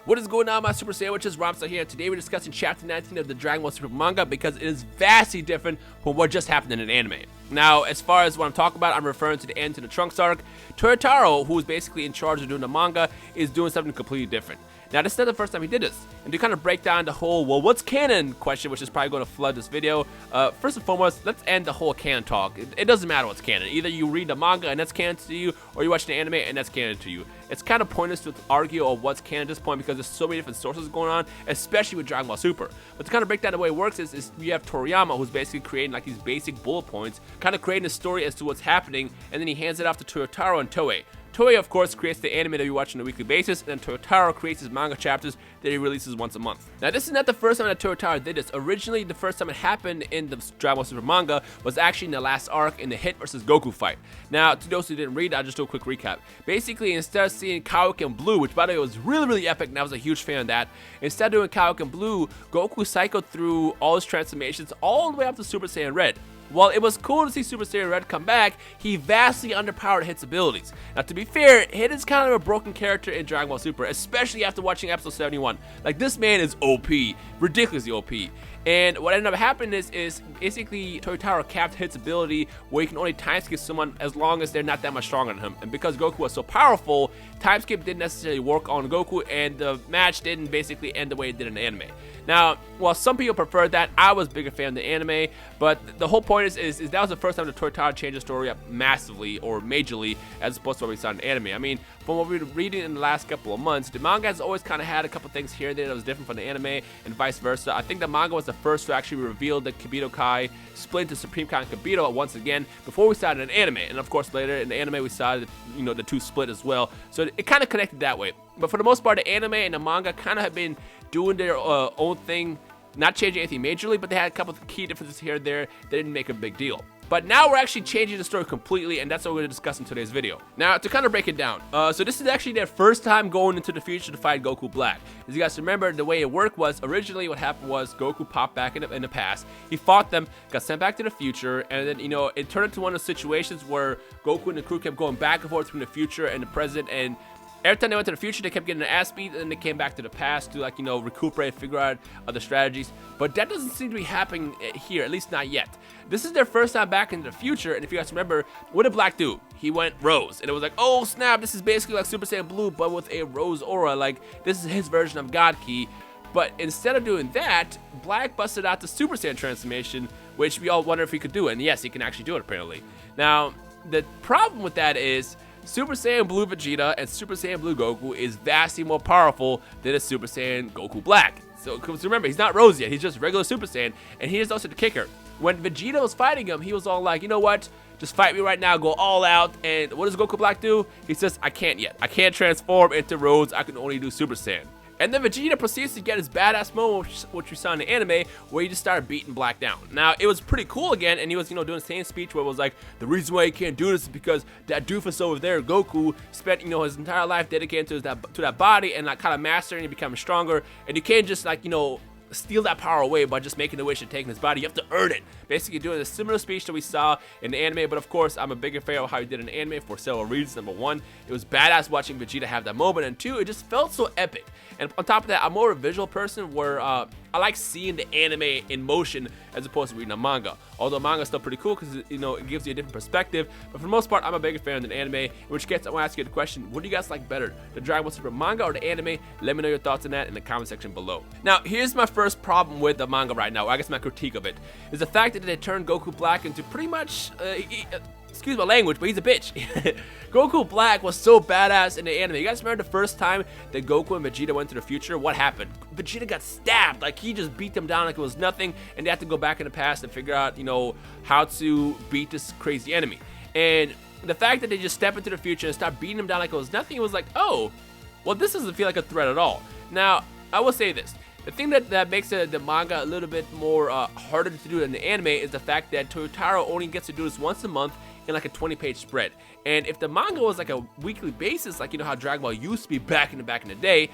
What is going on, my Super Sandwiches? Ramsa here. Today we're discussing Chapter 19 of the Dragon Ball Super manga because it is vastly different from what just happened in an anime. Now, as far as what I'm talking about, I'm referring to the end to the Trunks arc. Toyotaro, who is basically in charge of doing the manga, is doing something completely different. Now, this is not the first time he did this. And to kind of break down the whole, well, what's canon question, which is probably going to flood this video, first and foremost, let's end the whole canon talk. It doesn't matter what's canon. Either you read the manga and that's canon to you, or you watch the anime and that's canon to you. It's kind of pointless to argue on what's canon at this point because there's so many different sources going on, especially with Dragon Ball Super. But to kind of break down the way it works is you have Toriyama, who's basically creating like these basic bullet points, kind of creating a story as to what's happening, and then he hands it off to Toyotaro and Toei. Toei, of course, creates the anime that we watch on a weekly basis, and then Toyotaro creates his manga chapters that he releases once a month. Now, this is not the first time that Toyotaro did this. Originally, the first time it happened in the Dragon Ball Super manga was actually in the last arc in the Hit vs. Goku fight. Now, to those who didn't read, I'll just do a quick recap. Basically, instead of seeing Kaioken Blue, which by the way was really epic, and I was a huge fan of that, instead of doing Kaioken Blue, Goku cycled through all his transformations all the way up to Super Saiyan Red. While it was cool to see Super Saiyan Red come back, he vastly underpowered Hit's abilities. Now, to be fair, Hit is kind of a broken character in Dragon Ball Super, especially after watching episode 71. Like, this man is OP, ridiculously OP. And what ended up happening is basically Toyotaro capped Hit's ability where he can only time skip someone as long as they're not that much stronger than him. And because Goku was so powerful, time skip didn't necessarily work on Goku, and the match didn't basically end the way it did in the anime. Now, while some people prefer that, I was a bigger fan of the anime, but the whole point is that was the first time that Toyotaro changed the story up massively or majorly as opposed to what we saw in the anime. I mean, from what we were reading in the last couple of months, the manga has always kind of had a couple things here and there that was different from the anime and vice versa. I think the manga was the first to actually reveal that Kibito Kai split into Supreme Kai and Kibito once again before we saw it in the anime. And of course, later in the anime, we saw the two split as well. So it kind of connected that way. But for the most part, the anime and the manga kind of have been doing their own thing, not changing anything majorly, but they had a couple of key differences here and there that didn't make a big deal. But now we're actually changing the story completely, and that's what we're going to discuss in today's video. Now, to kind of break it down, so this is actually their first time going into the future to fight Goku Black. As you guys remember, the way it worked was, originally what happened was Goku popped back in the past, he fought them, got sent back to the future, and then, it turned into one of those situations where Goku and the crew kept going back and forth between the future and the present, and every time they went to the future, they kept getting an ass beat, and then they came back to the past to, recuperate, figure out other strategies. But that doesn't seem to be happening here, at least not yet. This is their first time back into the future, and if you guys remember, what did Black do? He went Rose, and it was like, oh snap, this is basically like Super Saiyan Blue, but with a Rose aura. Like, this is his version of God Ki. But instead of doing that, Black busted out the Super Saiyan transformation, which we all wonder if he could do it. And yes, he can actually do it, apparently. Now, the problem with that is, Super Saiyan Blue Vegeta and Super Saiyan Blue Goku is vastly more powerful than a Super Saiyan Goku Black. So, because remember, he's not Rose yet, he's just regular Super Saiyan, and here's also the kicker. When Vegeta was fighting him, he was all like, you know what, just fight me right now, go all out, and what does Goku Black do? He says, I can't yet. I can't transform into Rose, I can only do Super Saiyan. And then Vegeta proceeds to get his badass moment, which we saw in the anime, where he just started beating Black down. Now, it was pretty cool again, and he was, doing the same speech where it was like, the reason why he can't do this is because that doofus over there, Goku, spent, his entire life dedicated to that body and, kind of mastering and becoming stronger, and you can't just, steal that power away by just making a wish and taking his body. You have to earn it. Basically doing a similar speech that we saw in the anime, but of course, I'm a bigger fan of how he did in the anime for several reasons. Number one, it was badass watching Vegeta have that moment, and two, it just felt so epic. And on top of that, I'm more a visual person where I like seeing the anime in motion as opposed to reading a manga. Although manga is still pretty cool because it gives you a different perspective. But for the most part, I'm a bigger fan than anime. In which case, I want to ask you the question: what do you guys like better, the Dragon Ball Super manga or the anime? Let me know your thoughts on that in the comment section below. Now, here's my first problem with the manga right now. Or I guess my critique of it is the fact that they turned Goku Black into pretty much. Excuse my language, but he's a bitch. Goku Black was so badass in the anime. You guys remember the first time that Goku and Vegeta went to the future? What happened? Vegeta got stabbed. Like, he just beat them down like it was nothing, and they had to go back in the past and figure out, how to beat this crazy enemy. And the fact that they just step into the future and start beating them down like it was nothing, it was like, oh, well, this doesn't feel like a threat at all. Now, I will say this. The thing that makes the manga a little bit more harder to do than the anime is the fact that Toyotaro only gets to do this once a month in like a 20-page spread. And if the manga was like a weekly basis, like how Dragon Ball used to be back in the day,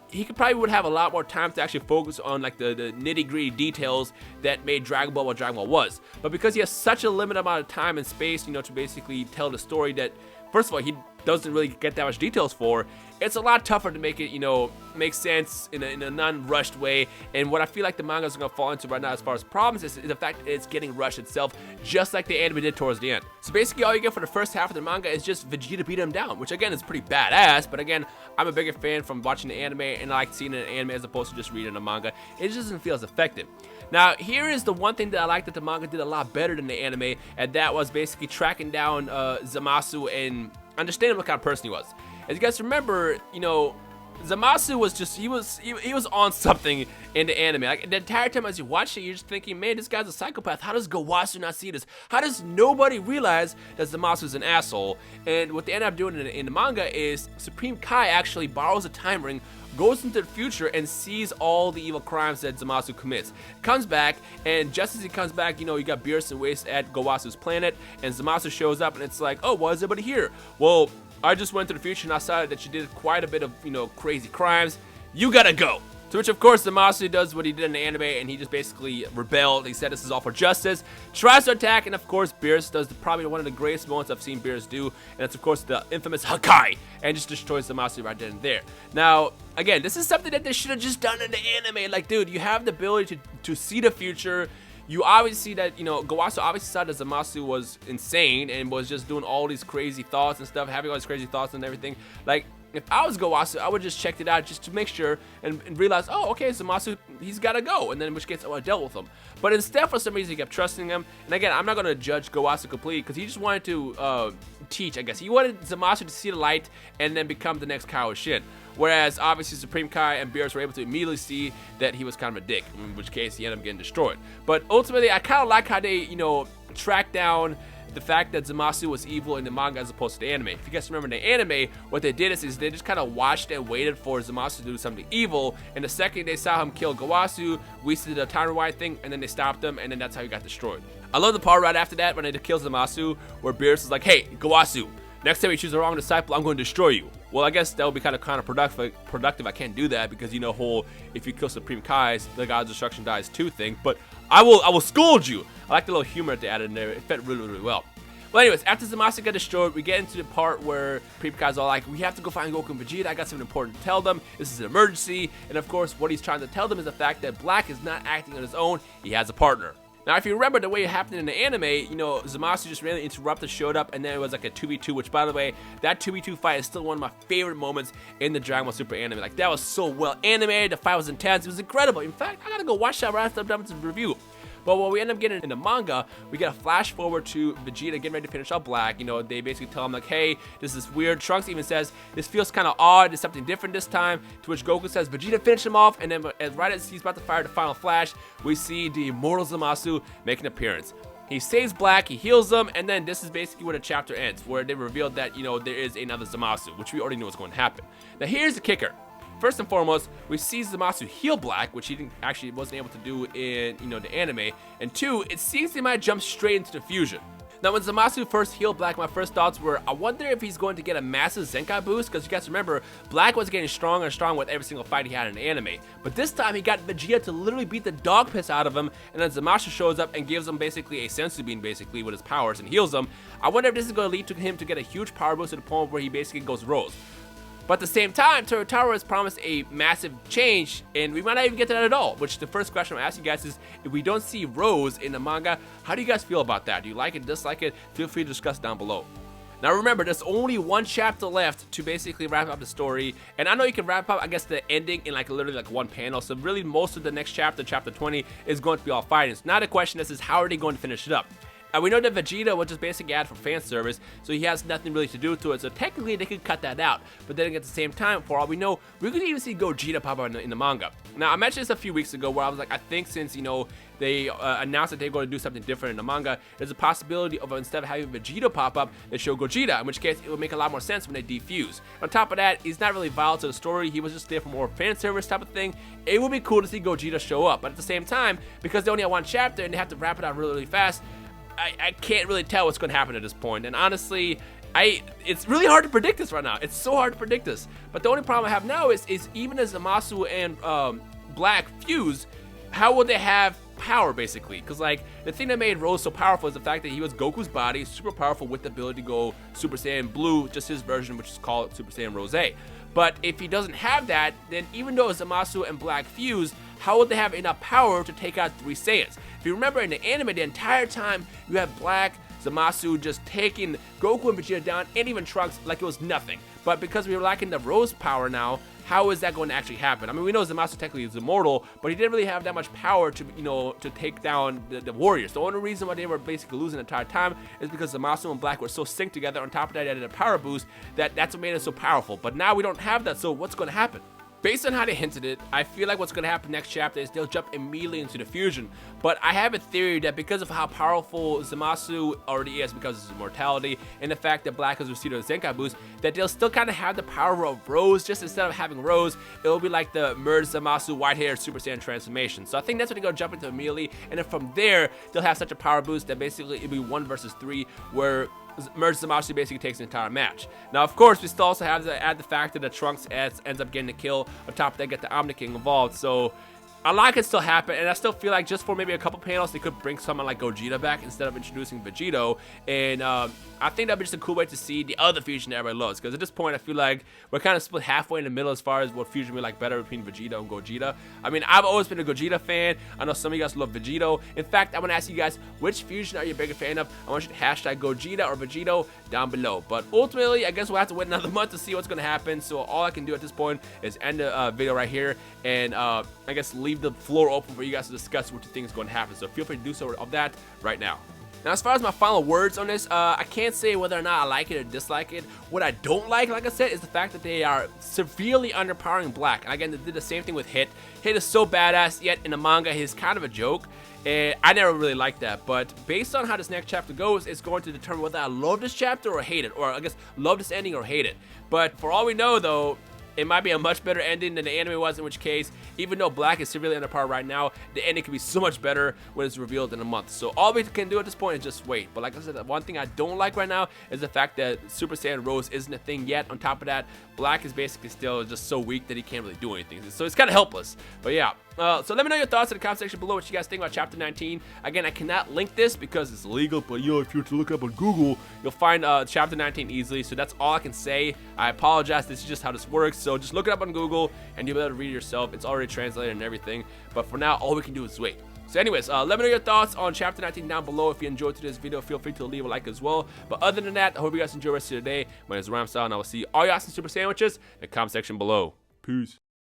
he would have a lot more time to actually focus on like the nitty-gritty details that made Dragon Ball what Dragon Ball was. But because he has such a limited amount of time and space, to basically tell the story that, first of all, he doesn't really get that much details for, it's a lot tougher to make it, you know, make sense in a non-rushed way. And what I feel like the manga is going to fall into right now as far as problems is the fact that it's getting rushed itself, just like the anime did towards the end. So basically all you get for the first half of the manga is just Vegeta beat him down, which again is pretty badass, but again, I'm a bigger fan from watching the anime, and I like seeing it in anime as opposed to just reading a manga. It just doesn't feel as effective. Now, here is the one thing that I like that the manga did a lot better than the anime, and that was basically tracking down Zamasu and understanding what kind of person he was. As you guys remember, you know, Zamasu was just, he was on something in the anime. Like, the entire time as you watch it, you're just thinking, man, this guy's a psychopath. How does Gowasu not see this? How does nobody realize that Zamasu's an asshole? And what they end up doing in the manga is Supreme Kai actually borrows a time ring, goes into the future, and sees all the evil crimes that Zamasu commits. Comes back, and just as he comes back, you know, you got Beerus and Waste at Gowasu's planet, and Zamasu shows up, and it's like, oh, why is everybody here? Well, I just went to the future and I saw that you did quite a bit of, you know, crazy crimes. You gotta go. To which, of course, Zamasu does what he did in the anime, and he just basically rebelled. He said this is all for justice, tries to attack, and of course, Beerus does probably one of the greatest moments I've seen Beerus do, and it's, of course, the infamous Hakai, and just destroys Zamasu right then and there. Now, again, this is something that they should have just done in the anime. Like, dude, you have the ability to see the future. You obviously see that, you know, Gowasu obviously saw that Zamasu was insane and was just doing all these crazy thoughts and stuff, having all these crazy thoughts and everything. Like, if I was Gowasu, I would just checked it out just to make sure and realize, oh, okay, Zamasu, he's got to go. And then in which case, oh, I dealt with him. But instead, for some reason, he kept trusting him. And again, I'm not going to judge Gowasu completely because he just wanted to teach, I guess. He wanted Zamasu to see the light and then become the next Kaioshin. Whereas, obviously, Supreme Kai and Beerus were able to immediately see that he was kind of a dick, in which case he ended up getting destroyed. But ultimately, I kind of like how they, you know, track down the fact that Zamasu was evil in the manga as opposed to the anime. If you guys remember in the anime, what they did is they just kind of watched and waited for Zamasu to do something evil, and the second they saw him kill Gowasu, we did the time rewind thing, and then they stopped him, and then that's how he got destroyed. I love the part right after that when they kill Zamasu, where Beerus is like, hey, Gowasu, next time you choose the wrong disciple, I'm going to destroy you. Well, I guess that would be kind of productive. I can't do that because, you know, whole if you kill Supreme Kai, the God's Destruction dies too thing. But I will scold you. I like the little humor that they added in there. It fit really, really well. Well, anyways, after Zamasu got destroyed, we get into the part where Supreme Kai's all like, we have to go find Goku and Vegeta. I got something important to tell them. This is an emergency. And of course, what he's trying to tell them is the fact that Black is not acting on his own. He has a partner. Now, if you remember the way it happened in the anime, you know, Zamasu just randomly interrupted, showed up, and then it was like a 2v2, which, by the way, that 2v2 fight is still one of my favorite moments in the Dragon Ball Super anime. Like, that was so well animated, the fight was intense, it was incredible. In fact, I gotta go watch that right after I'm done with this review. But what we end up getting in the manga, we get a flash forward to Vegeta getting ready to finish up Black. You know, they basically tell him like, hey, this is weird. Trunks even says, this feels kind of odd. There's something different this time. To which Goku says, Vegeta, finish him off. And then right as he's about to fire the final flash, we see the immortal Zamasu make an appearance. He saves Black, he heals them, and then this is basically where the chapter ends, where they revealed that, you know, there is another Zamasu, which we already knew was going to happen. Now, here's the kicker. First and foremost, we see Zamasu heal Black, which he actually wasn't able to do in, you know, the anime. And two, it seems they might jump straight into the fusion. Now, when Zamasu first healed Black, my first thoughts were, I wonder if he's going to get a massive Zenkai boost, because you guys remember, Black was getting stronger and stronger with every single fight he had in the anime. But this time, he got Vegeta to literally beat the dog piss out of him, and then Zamasu shows up and gives him basically a sensu bean, basically, with his powers, and heals him. I wonder if this is going to lead to him to get a huge power boost to the point where he basically goes Rose. But at the same time, Toyotarou has promised a massive change, and we might not even get to that at all. Which the first question I'm asking you guys is, if we don't see Rose in the manga, how do you guys feel about that? Do you like it, dislike it? Feel free to discuss down below. Now remember, there's only one chapter left to basically wrap up the story, and I know you can wrap up, I guess, the ending in like literally like one panel. So really, most of the next chapter, chapter 20, is going to be all fighting. It's not a question. This is how are they going to finish it up? We know that Vegeta was just basically added for fan service, so he has nothing really to do to it, so technically they could cut that out. But then at the same time, for all we know, we could even see Gogeta pop up in the manga. Now, I mentioned this a few weeks ago where I was like, I think since, you know, they announced that they're going to do something different in the manga, there's a possibility of instead of having Vegeta pop up, they show Gogeta, in which case it would make a lot more sense when they defuse. On top of that, he's not really vital to the story, he was just there for more fan service type of thing. It would be cool to see Gogeta show up, but at the same time, because they only have one chapter and they have to wrap it out really, really fast, I can't really tell what's going to happen at this point. And honestly, it's really hard to predict this right now. It's so hard to predict this. But the only problem I have now is even as Zamasu and Black fuse, how will they have power, basically. Because, like, the thing that made Rose so powerful is the fact that he was Goku's body, super powerful with the ability to go Super Saiyan Blue, just his version, which is called Super Saiyan Rose. But if he doesn't have that, then even though Zamasu and Black fuse, how would they have enough power to take out 3 Saiyans? If you remember in the anime, the entire time you have Black, Zamasu just taking Goku and Vegeta down, and even Trunks like it was nothing. But because we were lacking the Rose power now, how is that going to actually happen? I mean, we know Zamasu technically is immortal, but he didn't really have that much power to, to take down the Warriors. The only reason why they were basically losing the entire time is because Zamasu and Black were so synced together. On top of that, they had a power boost that's what made it so powerful. But now we don't have that, so what's going to happen? Based on how they hinted it, I feel like what's going to happen next chapter is they'll jump immediately into the fusion. But I have a theory that because of how powerful Zamasu already is, because of his immortality, and the fact that Black has received a Zenkai boost, that they'll still kind of have the power of Rose. Just instead of having Rose, it'll be like the merged Zamasu white hair Super Saiyan transformation. So I think that's what they're going to jump into immediately. And then from there, they'll have such a power boost that basically it'll be 1 versus 3, where Merged Zamasu basically takes the entire match. Now, of course, we still also have to add the fact that the Trunks ends up getting the kill. On top of that, get the Omni King involved. So a lot can still happen, and I still feel like just for maybe a couple panels, they could bring someone like Gogeta back instead of introducing Vegito. And I think that'd be just a cool way to see the other fusion that everybody loves. Because at this point, I feel like we're kind of split halfway in the middle as far as what fusion we like better between Vegito and Gogeta. I mean, I've always been a Gogeta fan. I know some of you guys love Vegito. In fact, I want to ask you guys, which fusion are you a bigger fan of? I want you to hashtag Gogeta or Vegito down below. But ultimately, I guess we'll have to wait another month to see what's going to happen. So all I can do at this point is end the video right here and I guess leave the floor open for you guys to discuss what you think is going to happen. So feel free to do so of that right now. Now, as far as my final words on this, I can't say whether or not I like it or dislike it. What I don't like I said, is the fact that they are severely underpowering Black. And again, they did the same thing with Hit. Hit is so badass, yet in the manga, he's kind of a joke. And I never really liked that. But based on how this next chapter goes, it's going to determine whether I love this chapter or hate it. Or I guess love this ending or hate it. But for all we know, though, it might be a much better ending than the anime was, in which case, even though Black is severely underpowered right now, the ending could be so much better when it's revealed in a month. So all we can do at this point is just wait. But like I said, one thing I don't like right now is the fact that Super Saiyan Rose isn't a thing yet. On top of that, Black is basically still just so weak that he can't really do anything. So it's kind of helpless. But yeah. So let me know your thoughts in the comment section below, what you guys think about Chapter 19. Again, I cannot link this because it's illegal, but if you were to look up on Google, you'll find Chapter 19 easily. So that's all I can say. I apologize. This is just how this works. So just look it up on Google, and you'll be able to read it yourself. It's already translated and everything. But for now, all we can do is wait. So anyways, let me know your thoughts on Chapter 19 down below. If you enjoyed today's video, feel free to leave a like as well. But other than that, I hope you guys enjoy the rest of your day. My name is Ramstyle, and I will see all you awesome Super Sandwiches in the comment section below. Peace.